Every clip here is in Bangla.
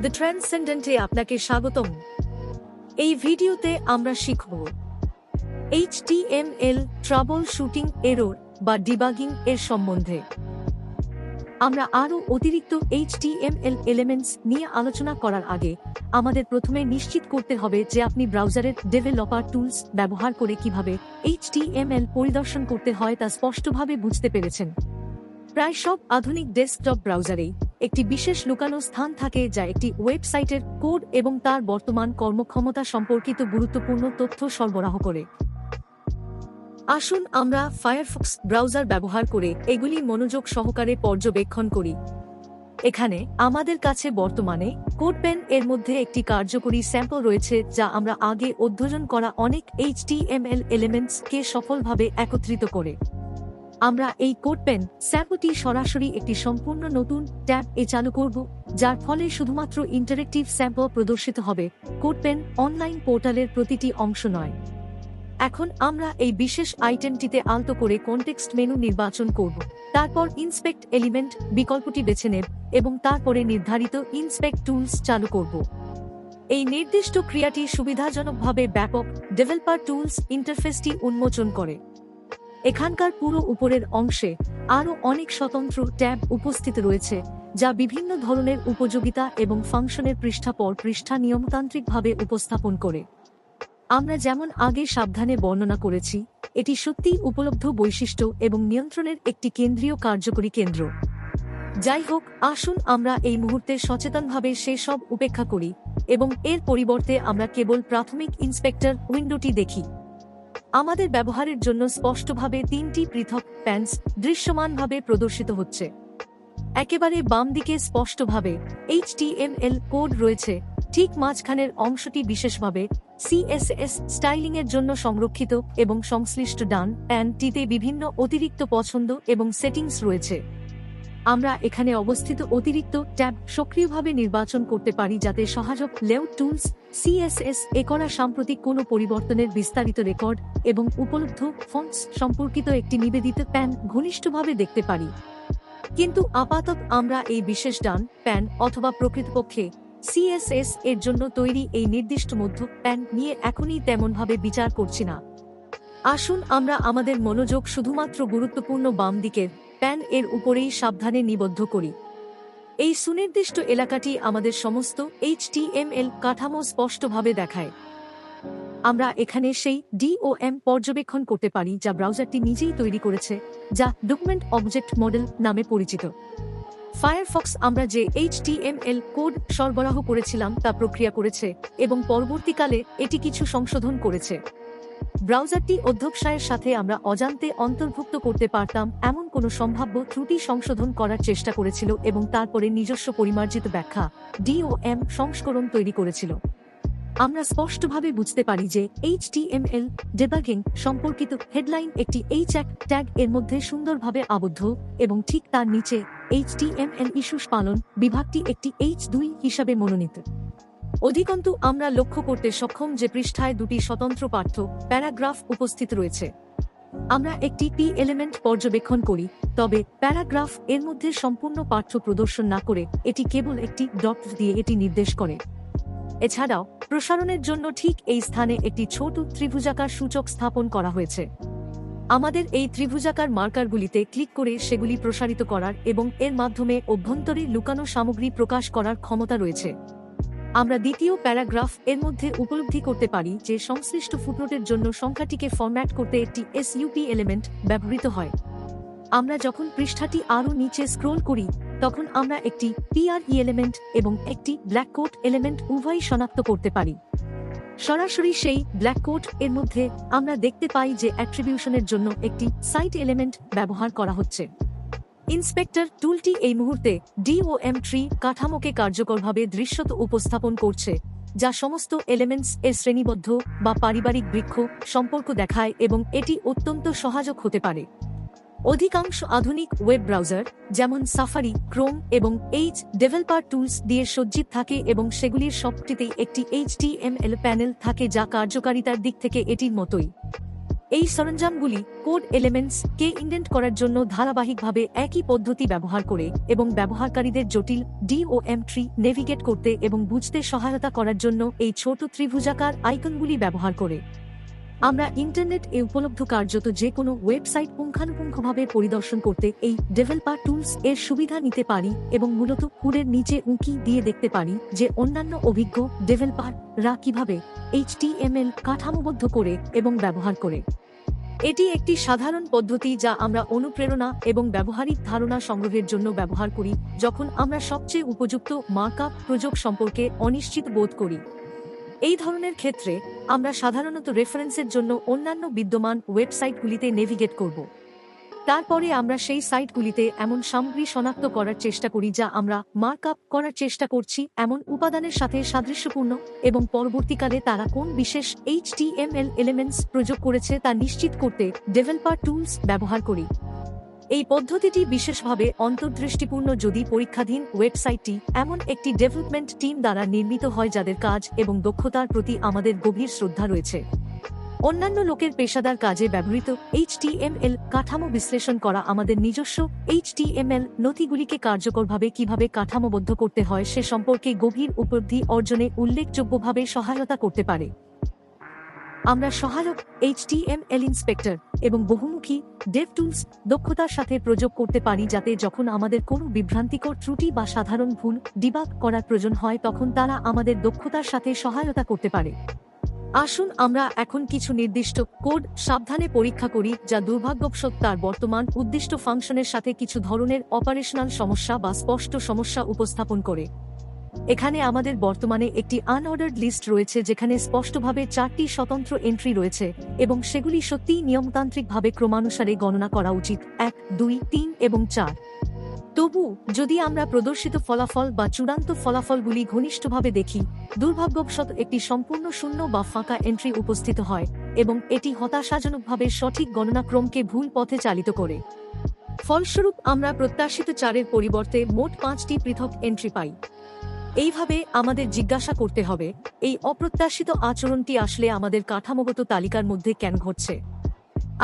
দ্য ট্রান্সেন্ডেন্টে আপনাকে স্বাগতম। এই ভিডিওতে আমরা শিখব HTML ট্রাবল শুটিং এরর বা ডিবাগিং এর সম্বন্ধে। আমরা আরও অতিরিক্ত HTML এলিমেন্টস নিয়ে আলোচনা করার আগে আমাদের প্রথমে নিশ্চিত করতে হবে যে আপনি ব্রাউজারের ডেভেলপার টুলস ব্যবহার করে কিভাবে HTML পরিদর্শন করতে হয় তা স্পষ্টভাবে বুঝতে পেরেছেন। প্রায় সব আধুনিক ডেস্কটপ ব্রাউজারেই একটি বিশেষ লুকানো স্থান থাকে যা একটি ওয়েবসাইটের কোড এবং তার বর্তমান কর্মক্ষমতা সম্পর্কিত গুরুত্বপূর্ণ তথ্য সরবরাহ করে। আসুন আমরা ফায়ারফক্স ব্রাউজার ব্যবহার করে এগুলি মনোযোগ সহকারে পর্যবেক্ষণ করি। এখানে আমাদের কাছে বর্তমানে কোডপেন এর মধ্যে একটি কার্যকরী স্যাম্পল রয়েছে যা আমরা আগে অধ্যয়ন করা অনেক HTML এলিমেন্টসকে সফলভাবে একত্রিত করে। আমরা এই কোডপেন স্যাম্পলটি সরাসরি একটি সম্পূর্ণ নতুন ট্যাব এ চালু করব, যার ফলে শুধুমাত্র ইন্টারেক্টিভ স্যাম্পল প্রদর্শিত হবে, কোডপেন অনলাইন পোর্টালের প্রতিটি অংশ নয়। এখন আমরা এই বিশেষ আইটেমটিতে আলতো করে কনটেক্সট মেনু নির্বাচন করব, তারপর ইন্সপেক্ট এলিমেন্ট বিকল্পটি বেছে নেব এবং তারপরে নির্ধারিত ইন্সপেক্ট টুলস চালু করব। এই নির্দিষ্ট ক্রিয়াটি সুবিধাজনকভাবে ব্যাপক ডেভেলপার টুলস ইন্টারফেসটি উন্মোচন করে। এখানকার পুরো উপরের অংশে আরও অনেক স্বতন্ত্র ট্যাব উপস্থিত রয়েছে যা বিভিন্ন ধরনের উপযোগিতা এবং ফাংশনের পৃষ্ঠা পর পৃষ্ঠা নিয়মতান্ত্রিকভাবে উপস্থাপন করে। আমরা যেমন আগে সাবধানে বর্ণনা করেছি, এটি সত্যিই উপলব্ধ বৈশিষ্ট্য এবং নিয়ন্ত্রণের একটি কেন্দ্রীয় কার্যকরী কেন্দ্র। যাই হোক, আসুন আমরা এই মুহূর্তে সচেতনভাবে সেসব উপেক্ষা করি এবং এর পরিবর্তে আমরা কেবল প্রাথমিক ইন্সপেক্টর উইন্ডোটি দেখি। আমাদের ব্যবহারের জন্য স্পষ্টভাবে তিনটি পৃথক প্যানস দৃশ্যমানভাবে প্রদর্শিত হচ্ছে। একেবারে বাম দিকে স্পষ্টভাবে HTML কোড রয়েছে, ঠিক মাঝখানের অংশটি বিশেষভাবে CSS স্টাইলিংয়ের জন্য সংরক্ষিত এবং সংশ্লিষ্ট ডান প্যানটিতে বিভিন্ন অতিরিক্ত পছন্দ এবং সেটিংস রয়েছে। আমরা এখানে অবস্থিত অতিরিক্ত ট্যাব সক্রিয়ভাবে নির্বাচন করতে পারি যাতে সহায়ক লেআউট টুলস, CSS এ করা সাম্প্রতিক কোনো পরিবর্তনের বিস্তারিত রেকর্ড এবং উপলব্ধ ফন্টস সম্পর্কিত একটি নিবেদিত প্যান ঘনিষ্ঠভাবে দেখতে পারি। কিন্তু আপাতত আমরা এই বিশেষ ডান প্যান অথবা প্রকৃতপক্ষে CSS এর জন্য তৈরি এই নির্দিষ্ট মধ্য প্যান নিয়ে এখনই তেমনভাবে বিচার করছি না। আসুন আমরা আমাদের মনোযোগ শুধুমাত্র গুরুত্বপূর্ণ বাম দিকের প্যান এর উপরেই সাবধানে নিবদ্ধ করি। এই সুনির্দিষ্ট এলাকাটি আমাদের সমস্ত HTML কাঠামো স্পষ্টভাবে দেখায়। আমরা এখানে সেই DOM পর্যবেক্ষণ করতে পারি যা ব্রাউজারটি নিজেই তৈরি করেছে, যা ডকুমেন্ট অবজেক্ট মডেল নামে পরিচিত। ফায়ারফক্স আমরা যে HTML কোড সরবরাহ করেছিলাম তা প্রক্রিয়া করেছে এবং পরবর্তীকালে এটি কিছু সংশোধন করেছে। ব্রাউজারটি অধ্যবসায়ের সাথে আমরা অজান্তে অন্তর্ভুক্ত করতে পারতাম এমন কোনো সম্ভাব্য ত্রুটি সংশোধন করার চেষ্টা করেছিল এবং তারপরে নিজস্ব পরিমার্জিত ব্যাখ্যা DOM সংস্করণ তৈরি করেছিল। আমরা স্পষ্টভাবে বুঝতে পারি যে HTML ডিবাগিং সম্পর্কিত হেডলাইন একটি H1 ট্যাগ এর মধ্যে সুন্দরভাবে আবদ্ধ এবং ঠিক তার নিচে HTML ইস্যুস পালন বিভাগটি একটি H2 হিসাবে মনোনীত। অধিকন্তু আমরা লক্ষ্য করতে সক্ষম যে পৃষ্ঠায় দুটি স্বতন্ত্র পাঠ্য প্যারাগ্রাফ উপস্থিত রয়েছে। আমরা একটি P এলিমেন্ট পর্যবেক্ষণ করি, তবে প্যারাগ্রাফ এর মধ্যে সম্পূর্ণ পাঠ্য প্রদর্শন না করে এটি কেবল একটি ডট দিয়ে এটি নির্দেশ করে। এছাড়াও প্রসারণের জন্য ঠিক এই স্থানে একটি ছোট ত্রিভুজাকার সূচক স্থাপন করা হয়েছে। আমাদের এই ত্রিভুজাকার মার্কারগুলিতে ক্লিক করে সেগুলি প্রসারিত করার এবং এর মাধ্যমে অভ্যন্তরে লুকানো সামগ্রী প্রকাশ করার ক্ষমতা রয়েছে। আমরা দ্বিতীয় প্যারাগ্রাফ এর মধ্যে উপলব্ধি করতে পারি যে সংশ্লিষ্ট ফুটনোটের জন্য সংখ্যাটিকে ফরম্যাট করতে একটি SUP এলিমেন্ট ব্যবহৃত হয়। আমরা যখন পৃষ্ঠাটি আরও নিচে স্ক্রোল করি তখন আমরা একটি PRE এলিমেন্ট এবং একটি ব্ল্যাক কোট এলিমেন্ট উভয়ই শনাক্ত করতে পারি। সরাসরি সেই ব্ল্যাক কোট এর মধ্যে আমরা দেখতে পাই যে অ্যাট্রিবিউশনের জন্য একটি সাইট এলিমেন্ট ব্যবহার করা হচ্ছে। ইন্সপেক্টর টুলটি এই মুহূর্তে DOM ট্রি কাঠামোকে কার্যকরভাবে দৃশ্যত উপস্থাপন করছে, যা সমস্ত এলিমেন্টস এর শ্রেণীবদ্ধ বা পারিবারিক বৃক্ষ সম্পর্ক দেখায় এবং এটি অত্যন্ত সহায়ক হতে পারে। অধিকাংশ আধুনিক ওয়েব ব্রাউজার যেমন সাফারি, ক্রোম এবং ডেভেলপার টুলস দিয়ে সজ্জিত থাকে এবং সেগুলির সবটিতেই একটি HTML প্যানেল থাকে যা কার্যকারিতার দিক থেকে এটির মতোই। এই সরঞ্জামগুলি কোড এলিমেন্টস কে ইন্ডেন্ট করার জন্য ধারাবাহিকভাবে একই পদ্ধতি ব্যবহার করে এবং ব্যবহারকারীদের জটিল DOM ট্রি নেভিগেট করতে এবং বুঝতে সহায়তা করার জন্য এই ছোট ত্রিভুজাকার আইকনগুলি ব্যবহার করে। আমরা ইন্টারনেট এ উপলব্ধ কার্যত যে কোনো ওয়েবসাইট পুঙ্খানুপুঙ্খভাবে পরিদর্শন করতে এই ডেভেলপার টুলস এর সুবিধা নিতে পারি এবং মূলত কোডের নিচে উঁকি দিয়ে দেখতে পারি যে অন্যান্য অভিজ্ঞ ডেভেলপাররা কিভাবে HTML কাঠামোবদ্ধ করে এবং ব্যবহার করে। এটি একটি সাধারণ পদ্ধতি যা আমরা অনুপ্রেরণা এবং ব্যবহারিক ধারণা সংগ্রহের জন্য ব্যবহার করি যখন আমরা সবচেয়ে উপযুক্ত মার্কআপ প্রযোগ সম্পর্কে অনিশ্চিত বোধ করি। এই ধরনের ক্ষেত্রে আমরা সাধারণত রেফারেন্সের জন্য অন্যান্য বিদ্যমান ওয়েবসাইটগুলিতে নেভিগেট করব। তারপরে আমরা সেই সাইটগুলিতে এমন সামগ্রী শনাক্ত করার চেষ্টা করি যা আমরা মার্কআপ করার চেষ্টা করছি এমন উপাদানের সাথে সাদৃশ্যপূর্ণ এবং পরবর্তীকালে তারা কোন বিশেষ HTML এলিমেন্টস প্রয়োগ করেছে তা নিশ্চিত করতে ডেভেলপার টুলস ব্যবহার করি। এই পদ্ধতিটি বিশেষভাবে অন্তর্দৃষ্টিপূর্ণ যদি পরীক্ষাধীন ওয়েবসাইটটি এমন একটি ডেভেলপমেন্ট টিম দ্বারা নির্মিত হয় যাদের কাজ এবং দক্ষতার প্রতি আমাদের গভীর শ্রদ্ধা রয়েছে। অন্যান্য লোকের পেশাদার কাজে ব্যবহৃত HTML কাঠামো বিশ্লেষণ করা আমাদের নিজস্ব HTML নথিগুলিকে কার্যকরভাবে কিভাবে কাঠামোবদ্ধ করতে হয় সে সম্পর্কে গভীর উপলব্ধি অর্জনে উল্লেখযোগ্যভাবে সহায়তা করতে পারে। আমরা সহায়ক HTML ইন্সপেক্টর এবং বহুমুখী ডেভটুলস দক্ষতার সাথে প্রয়োগ করতে পারি যাতে যখন আমাদের কোনো বিভ্রান্তিকর ত্রুটি বা সাধারণ ভুল ডিবাগ করার প্রয়োজন হয় তখন তারা আমাদের দক্ষতার সাথে সহায়তা করতে পারে। আসুন আমরা এখন কিছু নির্দিষ্ট কোড সাবধানে পরীক্ষা করি যা দুর্ভাগ্যবশত তার বর্তমান উদ্দিষ্ট ফাংশনের সাথে কিছু ধরনের অপারেশনাল সমস্যা বা স্পষ্ট সমস্যা উপস্থাপন করে। এখানে আমাদের বর্তমানে একটি আনঅর্ডার্ড লিস্ট রয়েছে যেখানে স্পষ্টভাবে 4টি স্বতন্ত্র এন্ট্রি রয়েছে এবং সেগুলি সত্যিই নিয়মতান্ত্রিকভাবে ক্রমানুসারে গণনা করা উচিত 1, 2, 3 এবং 4। তবু যদি আমরা প্রদর্শিত ফলাফল বা চূড়ান্ত ফলাফলগুলি ঘনিষ্ঠভাবে দেখি দুর্ভাগ্যবশত একটি সম্পূর্ণ শূন্য বা ফাঁকা এন্ট্রি উপস্থিত হয় এবং এটি হতাশাজনকভাবে সঠিক গণনাক্রমকে ভুল পথে চালিত করে। ফলস্বরূপ আমরা প্রত্যাশিত 4-এর পরিবর্তে মোট 5টি পৃথক এন্ট্রি পাই। এইভাবে আমাদের জিজ্ঞাসা করতে হবে এই অপ্রত্যাশিত আচরণটি আসলে আমাদের কাঠামোগত তালিকার মধ্যে কেন ঘটছে।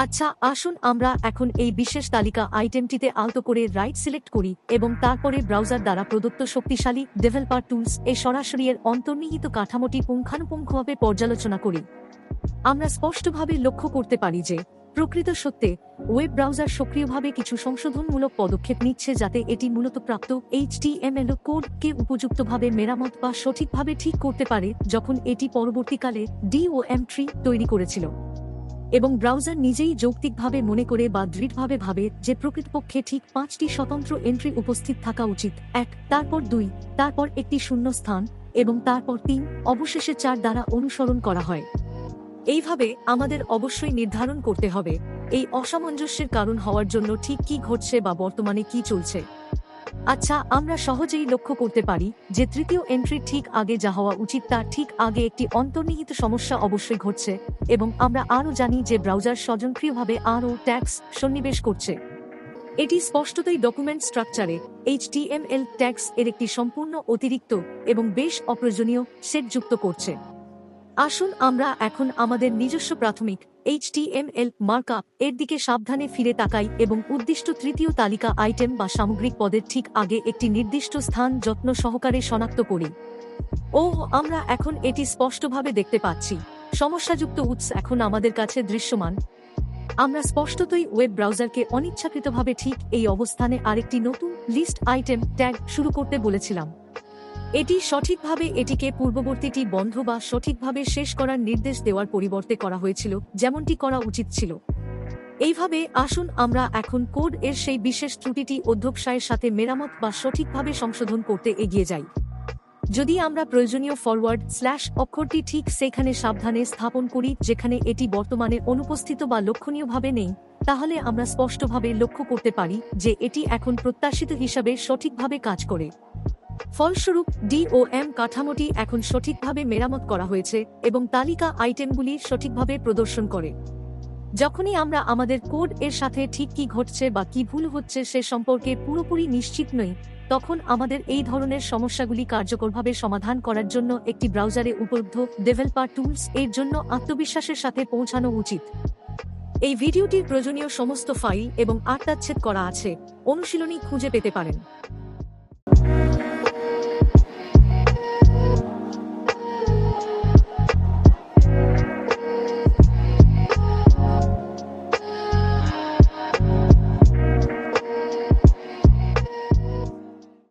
আচ্ছা, আসুন আমরা এখন এই বিশেষ তালিকা আইটেমটিতে আলতো করে রাইট সিলেক্ট করি এবং তারপরে ব্রাউজার দ্বারা প্রদত্ত শক্তিশালী ডেভেলপার টুলস এর সরাসরি এর অন্তর্নিহিত কাঠামোটি পুঙ্খানুপুঙ্খভাবে পর্যালোচনা করি। আমরা স্পষ্টভাবে লক্ষ্য করতে পারি যে প্রকৃত সত্যে ওয়েব ব্রাউজার সক্রিয়ভাবে কিছু সংশোধনমূলক পদক্ষেপ নিচ্ছে যাতে এটি মূলত প্রাপ্ত HTML কোডকে উপযুক্তভাবে মেরামত বা সঠিকভাবে ঠিক করতে পারে যখন এটি পরবর্তীকালে DOM ট্রি তৈরি করেছিল। এবং ব্রাউজার নিজেই যৌক্তিকভাবে মনে করে বা দৃঢ়ভাবে ভাবে যে প্রকৃতপক্ষে ঠিক 5টি স্বতন্ত্র এন্ট্রি উপস্থিত থাকা উচিত, 1, তারপর 2, তারপর একটি শূন্য স্থান এবং তারপর 3, অবশেষে 4 দ্বারা অনুসরণ করা হয়। এইভাবে আমাদের অবশ্যই নির্ধারণ করতে হবে এই অসামঞ্জস্যের কারণ হওয়ার জন্য ঠিক কি ঘটছে বা বর্তমানে কি চলছে। আচ্ছা, আমরা সহজেই লক্ষ্য করতে পারি যে তৃতীয় এন্ট্রি ঠিক আগে যা হওয়া উচিত তার ঠিক আগে একটি অন্তর্নিহিত সমস্যা অবশ্যই ঘটছে এবং আমরা আরও জানি যে ব্রাউজার স্বয়ংক্রিয়ভাবে আরও ট্যাগস সন্নিবেশ করছে। এটি স্পষ্টতই ডকুমেন্ট স্ট্রাকচারে HTML ট্যাগস এর একটি সম্পূর্ণ অতিরিক্ত এবং বেশ অপ্রয়োজনীয় সেট যুক্ত করছে। আসুন আমরা এখন আমাদের নিজস্ব প্রাথমিক HTML মার্কআপ এর দিকে সাবধানে ফিরে তাকাই এবং উদ্দিষ্ট তৃতীয় তালিকা আইটেম বা সামগ্রিক পদের ঠিক আগে একটি নির্দিষ্ট স্থান যত্ন সহকারে শনাক্ত করি। আমরা এখন এটি স্পষ্টভাবে দেখতে পাচ্ছি। সমস্যাযুক্ত উৎস এখন আমাদের কাছে দৃশ্যমান। আমরা স্পষ্টতই ওয়েব ব্রাউজারকে অনিচ্ছাকৃতভাবে ঠিক এই অবস্থানে আরেকটি নতুন লিস্ট আইটেম ট্যাগ শুরু করতে বলেছিলাম। এটি সঠিকভাবে এটিকে পূর্ববর্তীটি বন্ধ বা সঠিকভাবে শেষ করার নির্দেশ দেওয়ার পরিবর্তে করা হয়েছিল যেমনটি করা উচিত ছিল। এইভাবে আসুন আমরা এখন কোড এর সেই বিশেষ ত্রুটিটি অধ্যবসায়ের সাথে মেরামত বা সঠিকভাবে সংশোধন করতে এগিয়ে যাই। যদি আমরা প্রয়োজনীয় ফরওয়ার্ড স্ল্যাশ অক্ষরটি ঠিক সেখানে সাবধানে স্থাপন করি যেখানে এটি বর্তমানে অনুপস্থিত বা লক্ষণীয়ভাবে নেই, তাহলে আমরা স্পষ্টভাবে লক্ষ্য করতে পারি যে এটি এখন প্রত্যাশিত হিসাবে সঠিকভাবে কাজ করে। ফলস্বরূপ DOM কাঠামোটি এখন সঠিকভাবে মেরামত করা হয়েছে এবং তালিকা আইটেমগুলি সঠিকভাবে প্রদর্শন করে। যখনই আমরা আমাদের কোড এর সাথে ঠিক কি ঘটছে বা কি ভুল হচ্ছে সে সম্পর্কে পুরোপুরি নিশ্চিত নই, তখন আমাদের এই ধরনের সমস্যাগুলি কার্যকরভাবে সমাধান করার জন্য একটি ব্রাউজারে উপলব্ধ ডেভেলপার টুলস এর জন্য আত্মবিশ্বাসের সাথে পৌঁছানো উচিত। এই ভিডিওটির প্রয়োজনীয় সমস্ত ফাইল এবং আটটাচ্ছেদ করা আছে অনুশীলনী খুঁজে পেতে পারেন।